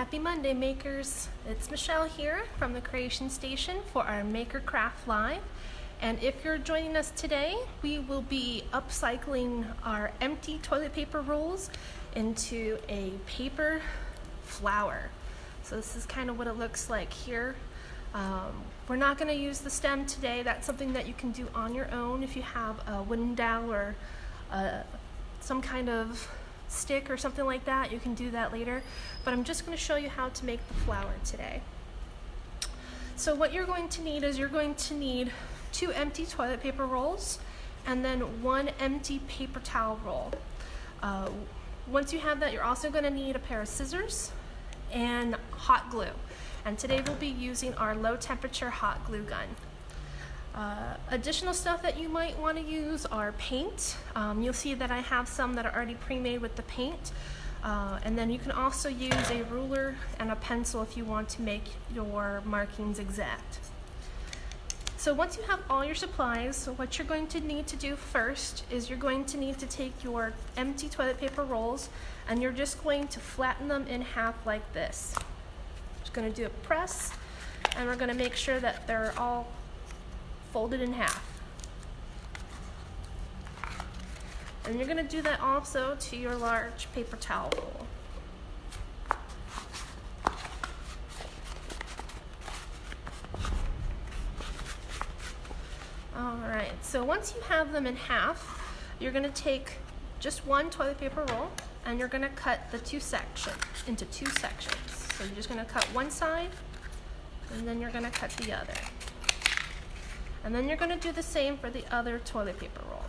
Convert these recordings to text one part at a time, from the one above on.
Happy Monday, makers! It's Michelle here from the Creation Station for our MakerCraft Live. And if you're joining us today, we will be upcycling our empty toilet paper rolls into a paper flower. So this is kind of what it looks like here. We're not going to use the stem today. That's something that you can do on your own if you have a wooden dowel or some kind of stick or something like that. You can do that later, but I'm just going to show you how to make the flower today. So what you're going to need is you're going to need 2 empty toilet paper rolls and then 1 empty paper towel roll. Once you have that, you're also going to need a pair of scissors and hot glue. And today we'll be using our low temperature hot glue gun. Additional stuff that you might want to use are paint. You'll see that I have some that are already pre-made with the paint. And then you can also use a ruler and a pencil if you want to make your markings exact. So once you have all your supplies, what you're going to need to do first is you're going to need to take your empty toilet paper rolls and you're just going to flatten them in half like this. Just going to do a press, and we're going to make sure that they're all folded in half. And you're going to do that also to your large paper towel roll. Alright, so once you have them in half, you're going to take just 1 toilet paper roll and you're going to cut the into two sections. So you're just going to cut one side and then you're going to cut the other. And then you're going to do the same for the other toilet paper roll.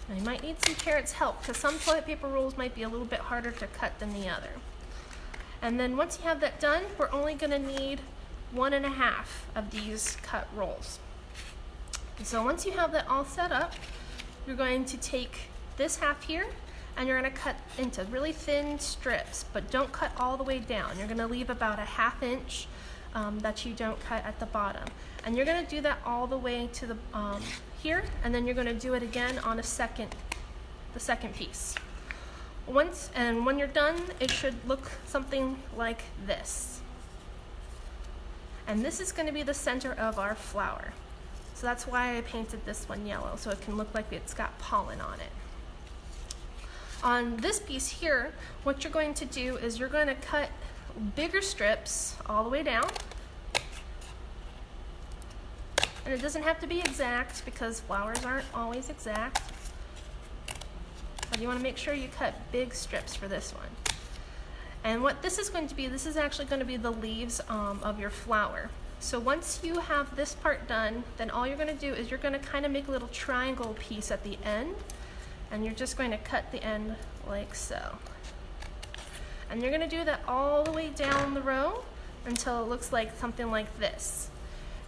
Now you might need some carrots' help because some toilet paper rolls might be a little bit harder to cut than the other. And then once you have that done, we're only going to need 1.5 of these cut rolls. And so once you have that all set up, you're going to take this half here and you're going to cut into really thin strips, but don't cut all the way down. You're going to leave about a 1/2 inch that you don't cut at the bottom. And you're going to do that all the way to the here, and then you're going to do it again on the second piece. When you're done, it should look something like this. And this is going to be the center of our flower. So that's why I painted this one yellow, so it can look like it's got pollen on it. On this piece here, what you're going to do is you're going to cut bigger strips all the way down. And it doesn't have to be exact because flowers aren't always exact. But you want to make sure you cut big strips for this one. And what this is going to be, this is actually going to be the leaves of your flower. So once you have this part done, then all you're going to do is you're going to kind of make a little triangle piece at the end. And you're just going to cut the end like so. And you're going to do that all the way down the row until it looks like something like this.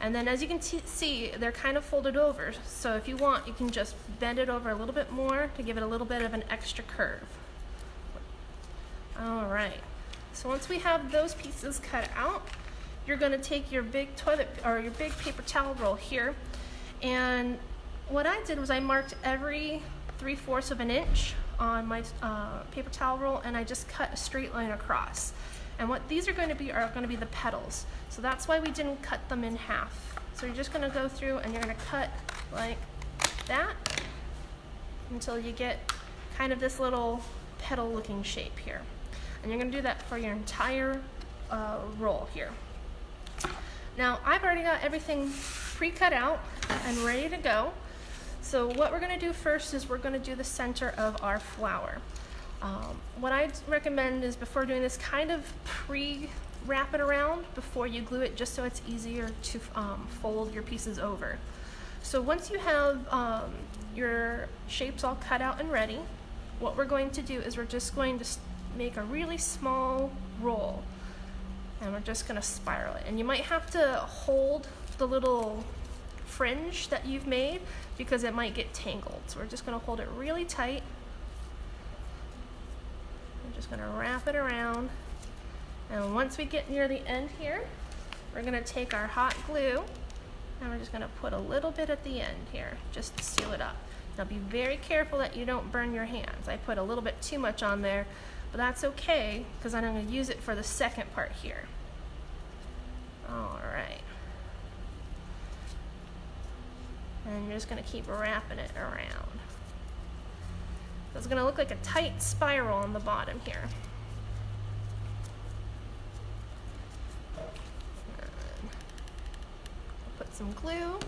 And then as you can see, they're kind of folded over. So if you want, you can just bend it over a little bit more to give it a little bit of an extra curve. All right. So once we have those pieces cut out, you're going to take your big your big paper towel roll here. And what I did was I marked every 3/4 of an inch on my paper towel roll, and I just cut a straight line across. And what these are going to be the petals. So that's why we didn't cut them in half. So you're just going to go through and you're going to cut like that until you get kind of this little petal looking shape here. And you're going to do that for your entire roll here. Now I've already got everything pre-cut out and ready to go. So what we're going to do first is we're going to do the center of our flower. What I recommend is before doing this, kind of pre-wrap it around before you glue it, just so it's easier to fold your pieces over. So once you have your shapes all cut out and ready, what we're going to do is we're just going to make a really small roll, and we're just going to spiral it. And you might have to hold the little fringe that you've made because it might get tangled. So we're just going to hold it really tight. We're just going to wrap it around, and once we get near the end here, we're going to take our hot glue And we're just going to put a little bit at the end here just to seal it up. Now be very careful that you don't burn your hands. I put a little bit too much on there, but that's okay because I'm going to use it for the second part here. All right. And you're just going to keep wrapping it around. So it's going to look like a tight spiral on the bottom here. And put some glue.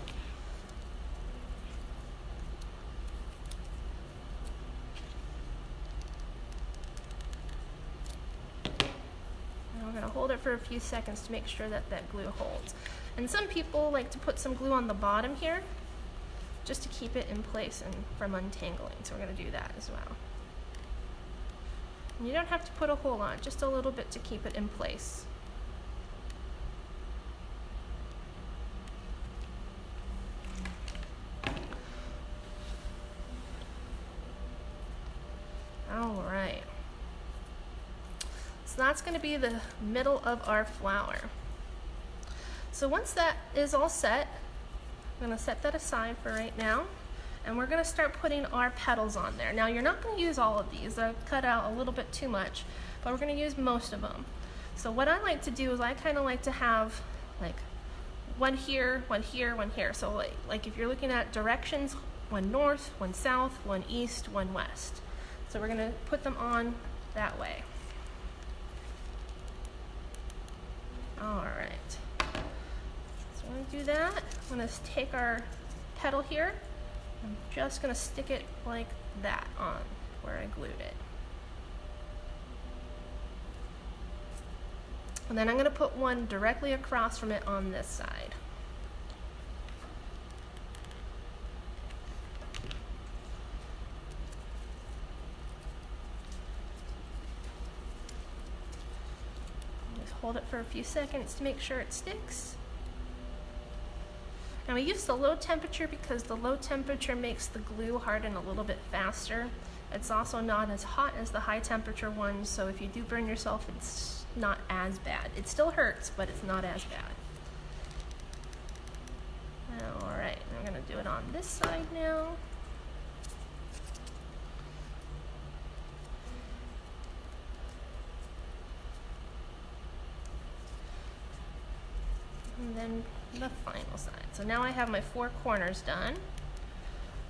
We're going to hold it for a few seconds to make sure that that glue holds. And some people like to put some glue on the bottom here just to keep it in place and from untangling. So we're going to do that as well. And you don't have to put a whole lot, just a little bit to keep it in place. All right. So that's going to be the middle of our flower. So once that is all set, I'm going to set that aside for right now, and we're going to start putting our petals on there. Now you're not going to use all of these. I've cut out a little bit too much, but we're going to use most of them. So what I like to do is I kind of like to have like one here, one here, one here. So like if you're looking at directions, one north, one south, one east, one west. So we're going to put them on that way. All right. So I'm going to do that. I'm going to take our petal here. I'm just going to stick it like that on where I glued it. And then I'm going to put one directly across from it on this side. Just hold it for a few seconds to make sure it sticks. Now we use the low temperature because the low temperature makes the glue harden a little bit faster. It's also not as hot as the high temperature one, so if you do burn yourself, it's not as bad. It still hurts, but it's not as bad. All right, I'm gonna do it on this side now. And then the final side. So now I have my 4 corners done.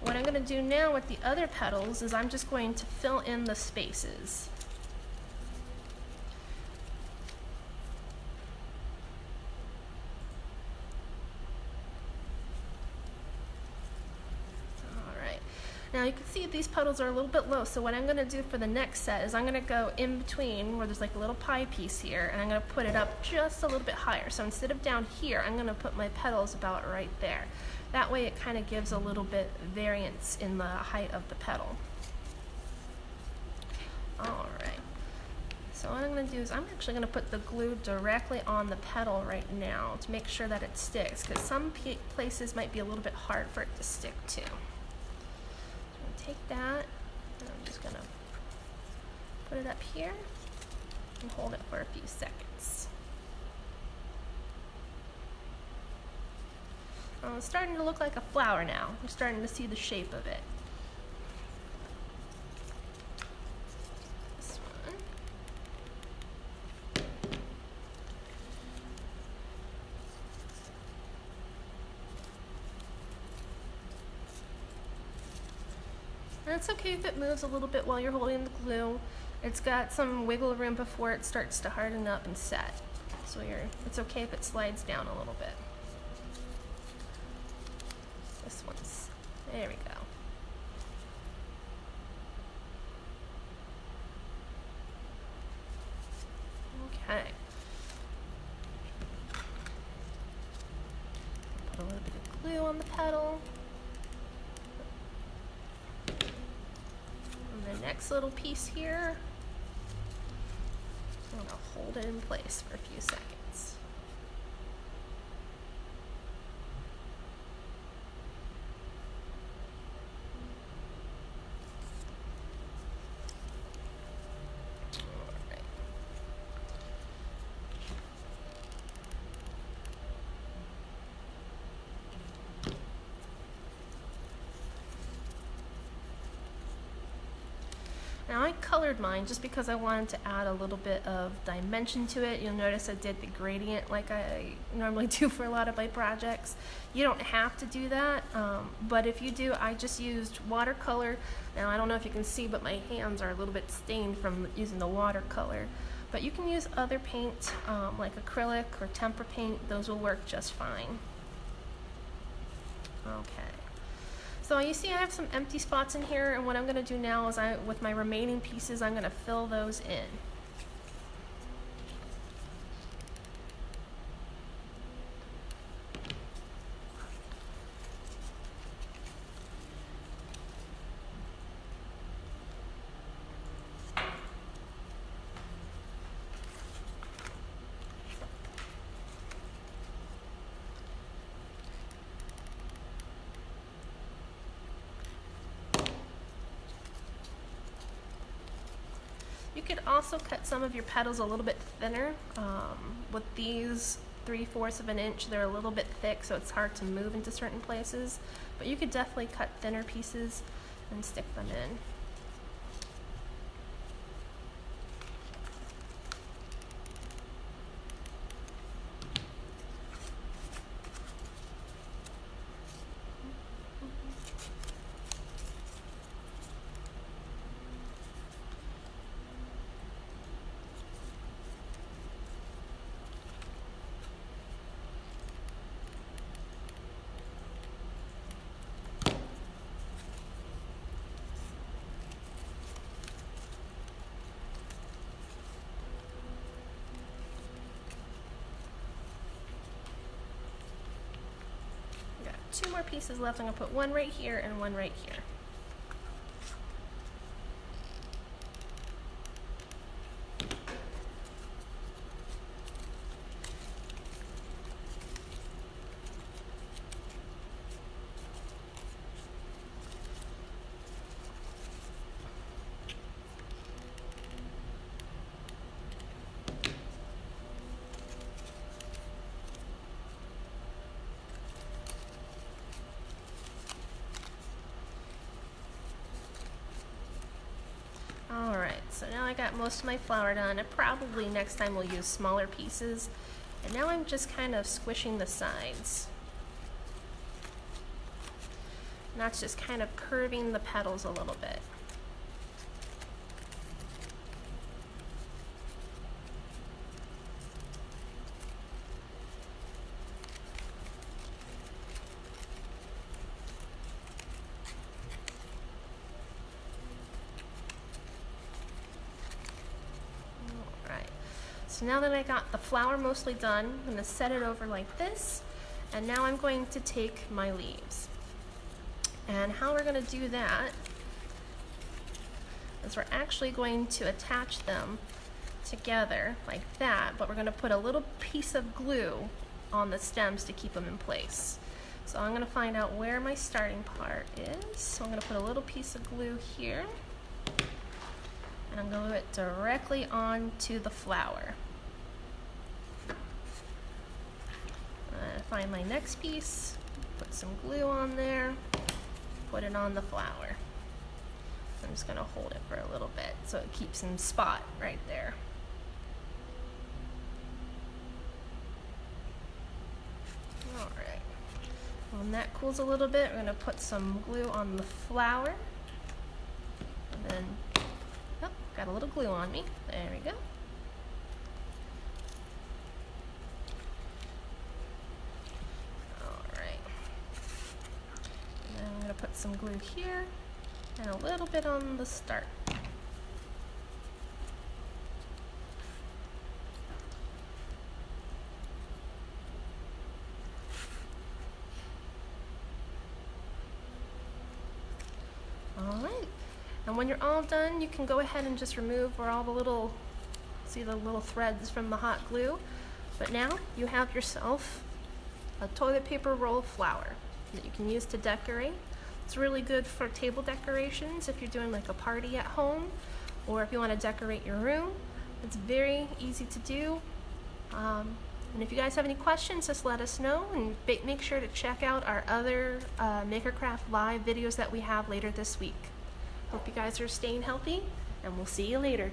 What I'm going to do now with the other petals is I'm just going to fill in the spaces. Alright, now you can see these petals are a little bit low, so what I'm going to do for the next set is I'm going to go in between where there's like a little pie piece here, and I'm going to put it up just a little bit higher. So instead of down here, I'm going to put my petals about right there. That way it kind of gives a little bit variance in the height of the petal. Alright, so what I'm going to do is I'm actually going to put the glue directly on the petal right now to make sure that it sticks, because some places might be a little bit hard for it to stick to. Take that, and I'm just gonna put it up here and hold it for a few seconds. Oh, it's starting to look like a flower now. We're starting to see the shape of it. This one. And it's okay if it moves a little bit while you're holding the glue. It's got some wiggle room before it starts to harden up and set. So it's okay if it slides down a little bit. This one's, there we go. Okay. Put a little bit of glue on the petal. And the next little piece here, I'm going to hold it in place for a few seconds. colored mine just because I wanted to add a little bit of dimension to it. You'll notice I did the gradient like I normally do for a lot of my projects. You don't have to do that, but if you do, I just used watercolor. Now I don't know if you can see, but my hands are a little bit stained from using the watercolor. But you can use other paint, like acrylic or tempera paint. Those will work just fine. Okay. So you see I have some empty spots in here, and what I'm going to do now is with my remaining pieces, I'm going to fill those in. You could also cut some of your petals a little bit thinner. With these 3/4 of an inch, they're a little bit thick, so it's hard to move into certain places. But you could definitely cut thinner pieces and stick them in. Two more pieces left. I'm going to put one right here and one right here. Alright, so now I got most of my flour done. And probably next time we'll use smaller pieces. And now I'm just kind of squishing the sides. And that's just kind of curving the petals a little bit. So now that I got the flour mostly done, I'm going to set it over like this, and now I'm going to take my leaves. And how we're going to do that is we're actually going to attach them together like that, but we're going to put a little piece of glue on the stems to keep them in place. So I'm going to find out where my starting part is. So I'm going to put a little piece of glue here, and I'm going to glue it directly onto the flour. Find my next piece, put some glue on there, put it on the flour. I'm just going to hold it for a little bit so it keeps in spot right there. Alright, when that cools a little bit, we're going to put some glue on the flour. And then, oh, got a little glue on me. There we go. Put some glue here and a little bit on the start. Alright, and when you're all done, you can go ahead and just remove where all the little, see the little threads from the hot glue. But now you have yourself a toilet paper roll of flour that you can use to decorate. It's really good for table decorations if you're doing like a party at home, or if you want to decorate your room. It's very easy to do. And if you guys have any questions, just let us know, and make sure to check out our other MakerCraft live videos that we have later this week. Hope you guys are staying healthy, and we'll see you later.